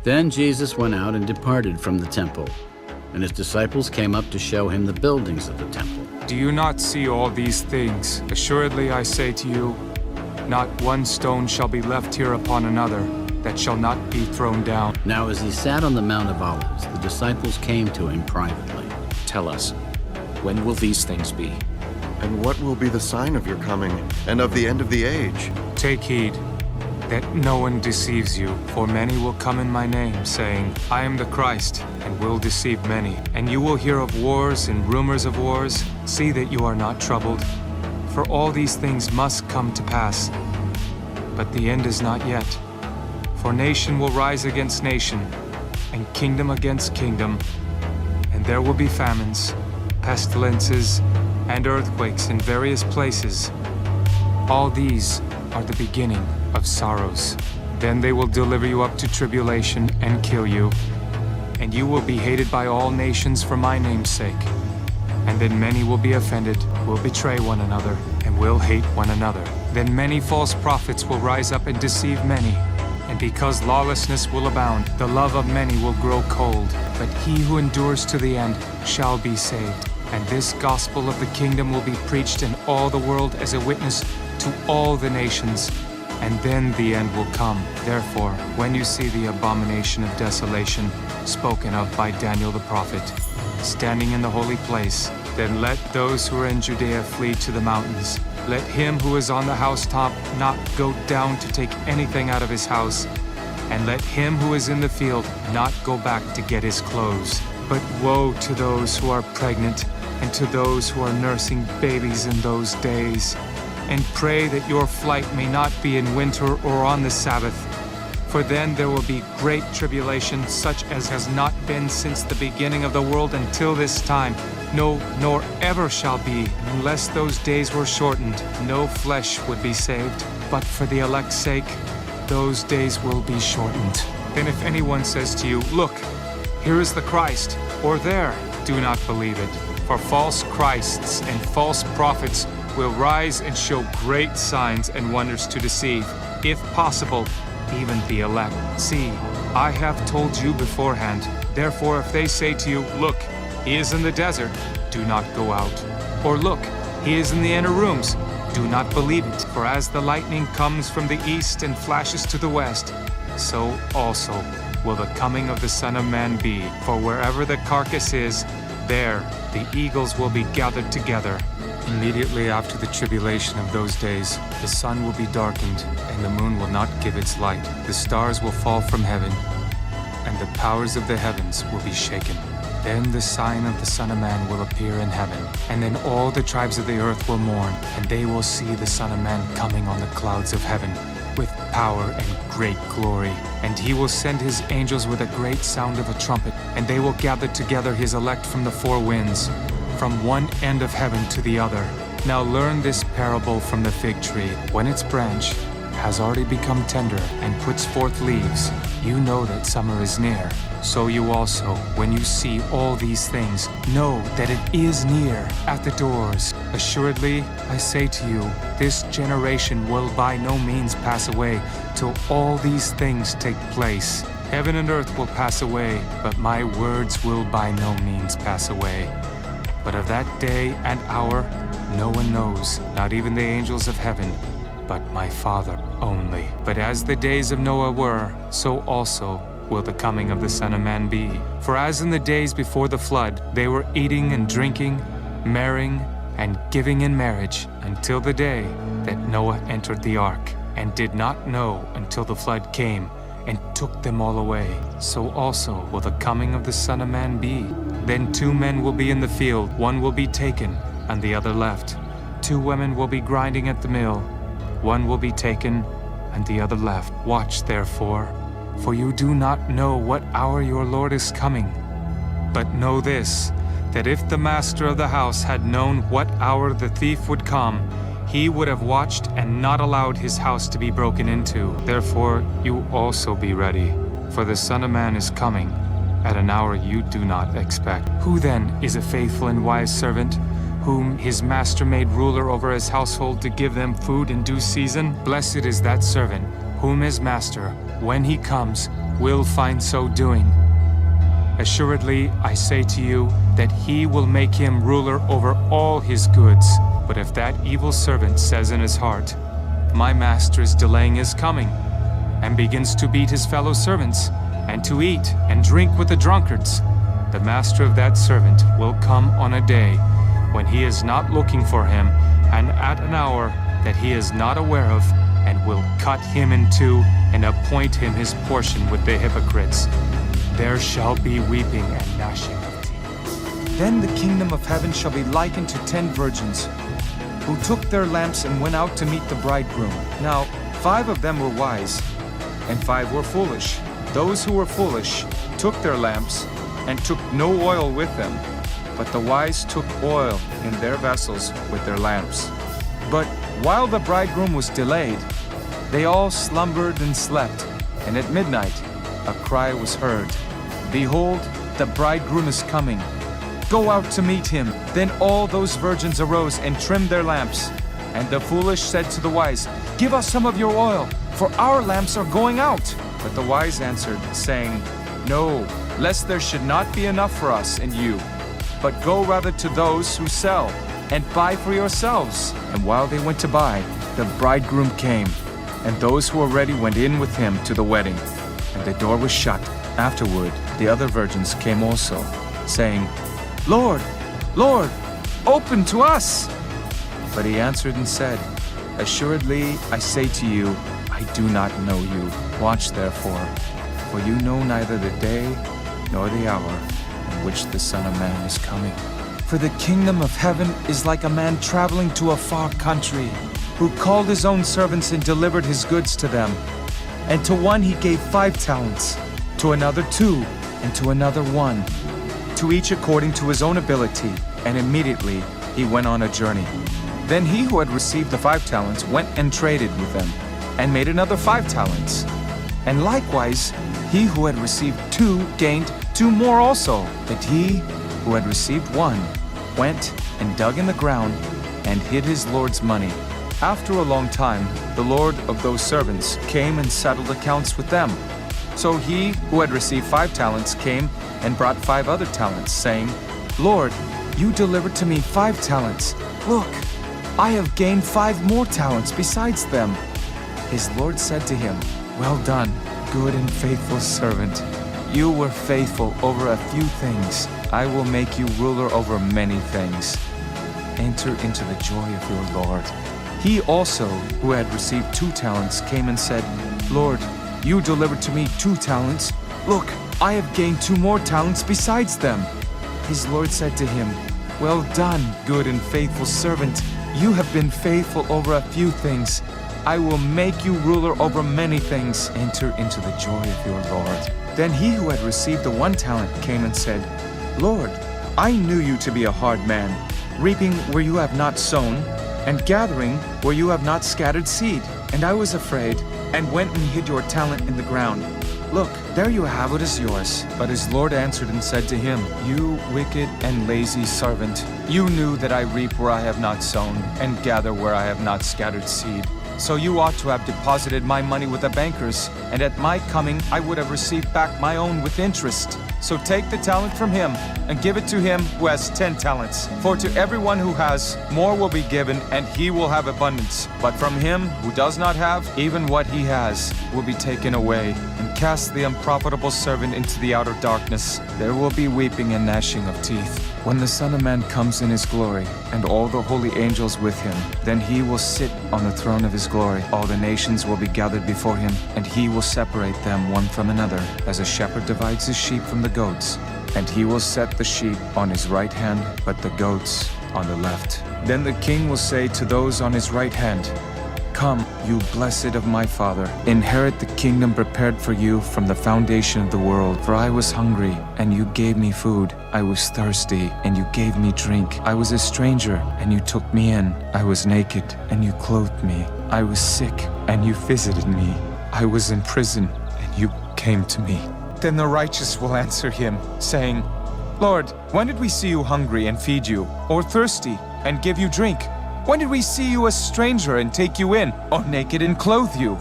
Then Jesus went out and departed from the temple, and his disciples came up to show him the buildings of the temple. Do you not see all these things? Assuredly I say to you, not one stone shall be left here upon another that shall not be thrown down. Now as he sat on the Mount of Olives, the disciples came to him privately. Tell us, when will these things be? And what will be the sign of your coming and of the end of the age? Take heed that no one deceives you, for many will come in my name, saying, I am the Christ, and will deceive many. And you will hear of wars and rumors of wars. See that you are not troubled, for all these things must come to pass. But the end is not yet. For nation will rise against nation, and kingdom against kingdom, and there will be famines, pestilences, and earthquakes in various places. All these are the beginning of sorrows. Then they will deliver you up to tribulation and kill you, and you will be hated by all nations for my name's sake. And then many will be offended, will betray one another, and will hate one another. Then many false prophets will rise up and deceive many. And because lawlessness will abound, the love of many will grow cold. But he who endures to the end shall be saved. And this gospel of the kingdom will be preached in all the world as a witness to all the nations. And then the end will come. Therefore, when you see the abomination of desolation spoken of by Daniel the prophet, standing in the holy place, then let those who are in Judea flee to the mountains. Let him who is on the housetop not go down to take anything out of his house, and let him who is in the field not go back to get his clothes. But woe to those who are pregnant, and to those who are nursing babies in those days. And pray that your flight may not be in winter or on the Sabbath, for then there will be great tribulation, such as has not been since the beginning of the world until this time. No, nor ever shall be, unless those days were shortened. No flesh would be saved, but for the elect's sake, those days will be shortened. Then if anyone says to you, look, here is the Christ, or there, do not believe it. For false Christs and false prophets will rise and show great signs and wonders to deceive, if possible, even the elect. See, I have told you beforehand. Therefore, if they say to you, look, he is in the desert, do not go out. Or look, he is in the inner rooms, do not believe it. For as the lightning comes from the east and flashes to the west, so also will the coming of the Son of Man be. For wherever the carcass is, there the eagles will be gathered together. Immediately after the tribulation of those days, the sun will be darkened, and the moon will not give its light. The stars will fall from heaven, and the powers of the heavens will be shaken. Then the sign of the Son of Man will appear in heaven, and then all the tribes of the earth will mourn, and they will see the Son of Man coming on the clouds of heaven with power and great glory. And he will send his angels with a great sound of a trumpet, and they will gather together his elect from the four winds, from one end of heaven to the other. Now learn this parable from the fig tree. When its branch has already become tender and puts forth leaves, you know that summer is near. So you also, when you see all these things, know that it is near at the doors. Assuredly, I say to you, this generation will by no means pass away till all these things take place. Heaven and earth will pass away, but my words will by no means pass away. But of that day and hour, no one knows, not even the angels of heaven, but my Father only. But as the days of Noah were, so also will the coming of the Son of Man be. For as in the days before the flood, they were eating and drinking, marrying, and giving in marriage, until the day that Noah entered the ark, and did not know until the flood came, and took them all away. So also will the coming of the Son of Man be. Then 2 men will be in the field, one will be taken, and the other left. 2 women will be grinding at the mill, one will be taken, and the other left. Watch therefore, for you do not know what hour your Lord is coming. But know this, that if the master of the house had known what hour the thief would come, he would have watched and not allowed his house to be broken into. Therefore, you also be ready, for the Son of Man is coming at an hour you do not expect. Who then is a faithful and wise servant, whom his master made ruler over his household to give them food in due season? Blessed is that servant, whom his master, when he comes, will find so doing. Assuredly, I say to you that he will make him ruler over all his goods. But if that evil servant says in his heart, "My master is delaying his coming," and begins to beat his fellow servants, and to eat and drink with the drunkards, the master of that servant will come on a day when he is not looking for him, and at an hour that he is not aware of, and will cut him in two and appoint him his portion with the hypocrites. There shall be weeping and gnashing of teeth. Then the kingdom of heaven shall be likened to 10 virgins, who took their lamps and went out to meet the bridegroom. Now 5 of them were wise, and 5 were foolish. Those who were foolish took their lamps and took no oil with them, but the wise took oil in their vessels with their lamps. But while the bridegroom was delayed, they all slumbered and slept, and at midnight a cry was heard, "Behold, the bridegroom is coming. Go out to meet him." Then all those virgins arose and trimmed their lamps. And the foolish said to the wise, "Give us some of your oil, for our lamps are going out." But the wise answered, saying, "No, lest there should not be enough for us and you. But go rather to those who sell, and buy for yourselves." And while they went to buy, the bridegroom came, and those who were ready went in with him to the wedding. And the door was shut. Afterward, the other virgins came also, saying, "Lord, Lord, open to us." But he answered and said, "Assuredly, I say to you, I do not know you. Watch therefore, for you know neither the day nor the hour in which the Son of Man is coming. For the kingdom of heaven is like a man traveling to a far country, who called his own servants and delivered his goods to them. And to one he gave 5 talents, to another 2, and to another 1, to each according to his own ability. And immediately he went on a journey. Then he who had received the 5 talents went and traded with them, and made another 5 talents. And likewise, he who had received 2 gained 2 more also. But he who had received 1 went and dug in the ground and hid his Lord's money. After a long time, the Lord of those servants came and settled accounts with them. So he who had received 5 talents came and brought 5 other talents, saying, "Lord, you delivered to me 5 talents. Look, I have gained 5 more talents besides them." His Lord said to him, "Well done, good and faithful servant. You were faithful over a few things. I will make you ruler over many things. Enter into the joy of your Lord." He also, who had received 2 talents, came and said, "Lord, you delivered to me 2 talents. Look, I have gained 2 more talents besides them." His Lord said to him, "Well done, good and faithful servant. You have been faithful over a few things. I will make you ruler over many things. Enter into the joy of your Lord." Then he who had received the 1 talent came and said, "Lord, I knew you to be a hard man, reaping where you have not sown, and gathering where you have not scattered seed. And I was afraid, and went and hid your talent in the ground. Look, there you have what is yours." But his Lord answered and said to him, "You wicked and lazy servant, you knew that I reap where I have not sown, and gather where I have not scattered seed. So you ought to have deposited my money with the bankers, and at my coming I would have received back my own with interest. So take the talent from him, and give it to him who has 10 talents. For to everyone who has, more will be given, and he will have abundance. But from him who does not have, even what he has will be taken away. And cast the unprofitable servant into the outer darkness. There will be weeping and gnashing of teeth. When the Son of Man comes in his glory, and all the holy angels with him, then he will sit on the throne of his glory. All the nations will be gathered before him, and he will separate them one from another, as a shepherd divides his sheep from the goats. And he will set the sheep on his right hand, but the goats on the left. Then the king will say to those on his right hand, "Come, you blessed of my Father, inherit the kingdom prepared for you from the foundation of the world. For I was hungry, and you gave me food. I was thirsty, and you gave me drink. I was a stranger, and you took me in. I was naked, and you clothed me. I was sick, and you visited me. I was in prison, and you came to me." Then the righteous will answer him, saying, "Lord, when did we see you hungry and feed you, or thirsty and give you drink? When did we see you a stranger and take you in, or naked and clothe you?"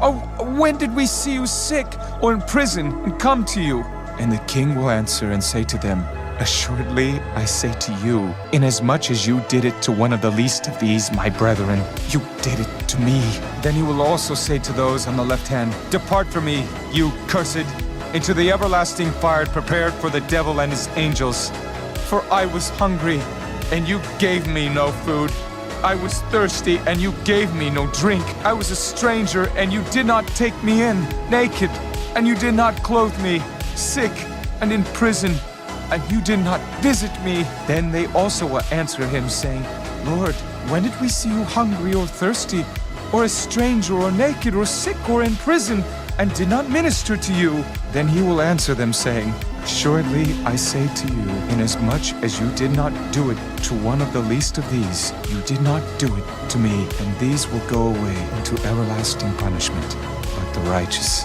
Oh, when did we see you sick or in prison and come to you? And the king will answer and say to them, Assuredly, I say to you, inasmuch as you did it to one of the least of these, my brethren, you did it to me. Then he will also say to those on the left hand, Depart from me, you cursed, into the everlasting fire prepared for the devil and his angels. For I was hungry, and you gave me no food. I was thirsty, and you gave me no drink. I was a stranger, and you did not take me in. Naked, and you did not clothe me. Sick, and in prison, and you did not visit me. Then they also will answer him, saying, Lord, when did we see you hungry or thirsty, or a stranger or naked or sick or in prison, and did not minister to you? Then he will answer them, saying, Assuredly, I say to you, inasmuch as you did not do it to one of the least of these, you did not do it to me. And these will go away into everlasting punishment, but the righteous